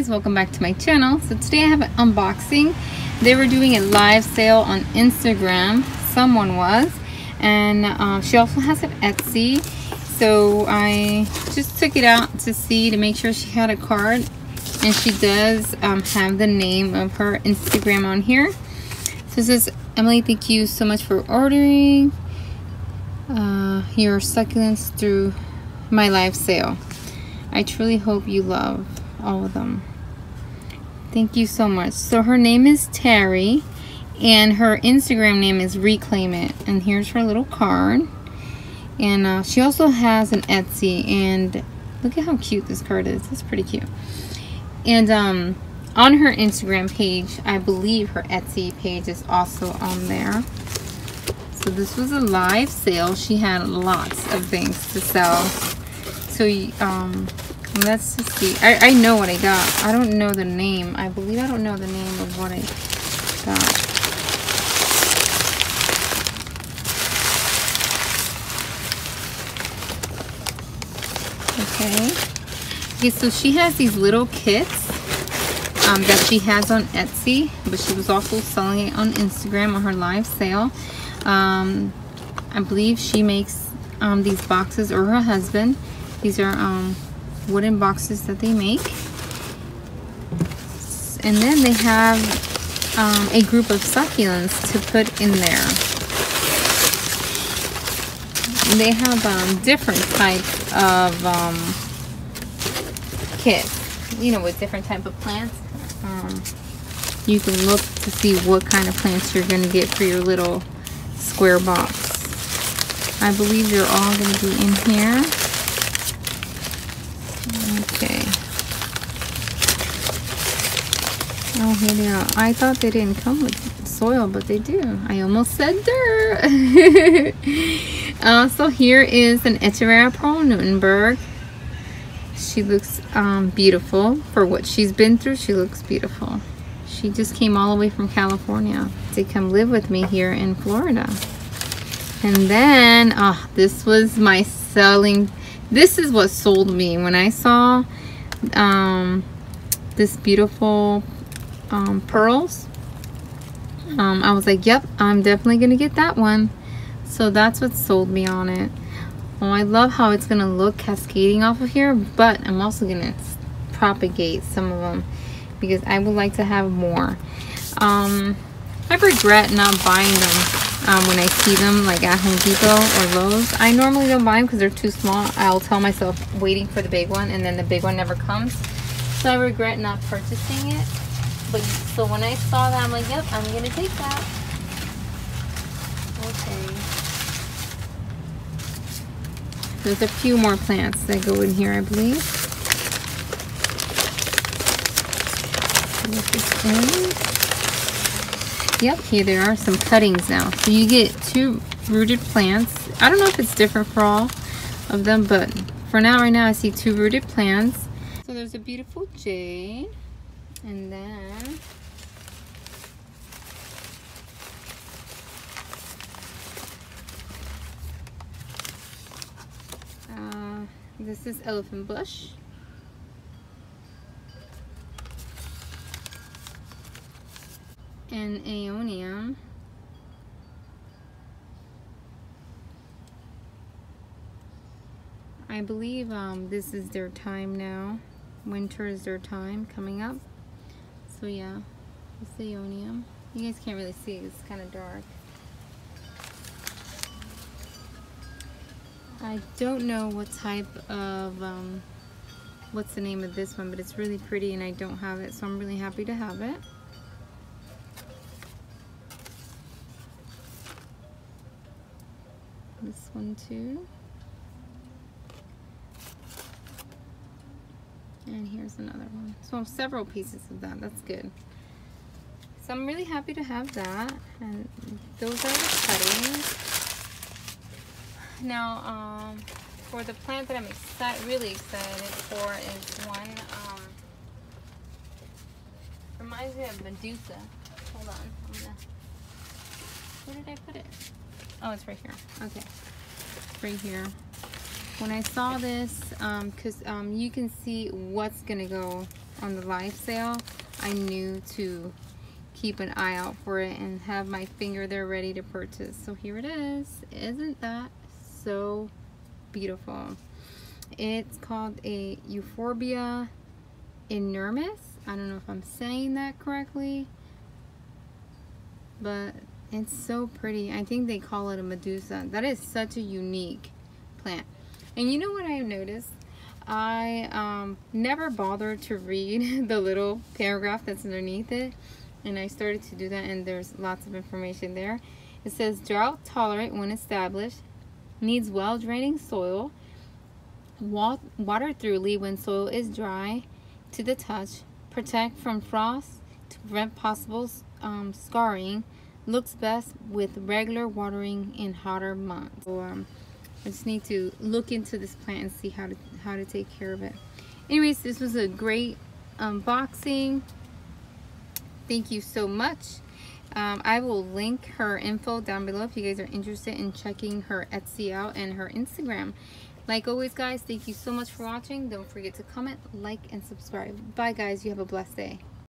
guys, welcome back to my channel. So today I have an unboxing. They were doing a live sale on Instagram, someone was, and she also has an Etsy. So I just took it out to see, to make sure she had a card, and she does have the name of her Instagram on here. So it says, Emily, thank you so much for ordering your succulents through my live sale. I truly hope you love all of them. Thank you so much. So her name is Terry, and her Instagram name is Reclaim It. And here's her little card. And she also has an Etsy, and look at how cute this card is. It's pretty cute. And on her Instagram page, I believe her Etsy page is also on there. So this was a live sale. She had lots of things to sell. So let's just see. I know what I got. I don't know the name. I believe I don't know the name of what I got. Okay, so she has these little kits that she has on Etsy, but she was also selling it on Instagram on her live sale. I believe she makes these boxes, or her husband. These are wooden boxes that they make. And then they have a group of succulents to put in there. And they have different types of kits, you know, with different type of plants. You can look to see what kind of plants you're going to get for your little square box. I believe they're all going to be in here. Okay. Oh, here they are. I thought they didn't come with soil, but they do. I almost said dirt. So here is an Echeverria Pearl Newtonberg. She looks beautiful. For what she's been through, she looks beautiful. She just came all the way from California to come live with me here in Florida. And then, this was my selling. This is what sold me when I saw this beautiful pearls. I was like, yep, I'm definitely gonna get that one. So that's what sold me on it. Oh, I love how it's gonna look cascading off of here, but I'm also gonna propagate some of them because I would like to have more. I regret not buying them when I see them like at Home Depot or Lowe's. I normally don't buy them because they're too small. I'll tell myself waiting for the big one, and then the big one never comes. So I regret not purchasing it. But so when I saw that, I'm like, yep, I'm gonna take that. Okay. There's a few more plants that go in here, I believe. Yep, here there are some cuttings now. So you get 2 rooted plants. I don't know if it's different for all of them, but for now, right now, I see 2 rooted plants. So there's a beautiful jade, and then this is elephant bush. And aeonium. I believe this is their time now. Winter is their time coming up. So yeah, it's aeonium. You guys can't really see it, it's kind of dark. I don't know what type of what's the name of this one, but it's really pretty and I don't have it, so I'm really happy to have it. This one too. And here's another one. So several pieces of that. That's good. So I'm really happy to have that. And those are the cuttings. Now, for the plant that I'm really excited for is one, reminds me of Medusa. Hold on. Where did I put it? Oh, it's right here. Okay. Right here. When I saw this, because you can see what's going to go on the live sale, I knew to keep an eye out for it and have my finger there ready to purchase. So here it is. Isn't that so beautiful? It's called a Euphorbia inermis. I don't know if I'm saying that correctly, but it's so pretty. I think they call it a Medusa. That is such a unique plant. And you know what I noticed? I never bothered to read the little paragraph that's underneath it, and I started to do that, and there's lots of information there. It says drought tolerant when established, needs well draining soil, water thoroughly when soil is dry to the touch, protect from frost to prevent possible scarring, looks best with regular watering in hotter months. So I just need to look into this plant and see how to take care of it. Anyways, this was a great unboxing. Thank you so much. I will link her info down below if you guys are interested in checking her Etsy out and her Instagram. Like always, guys, thank you so much for watching. Don't forget to comment, like, and subscribe. Bye, guys. You have a blessed day.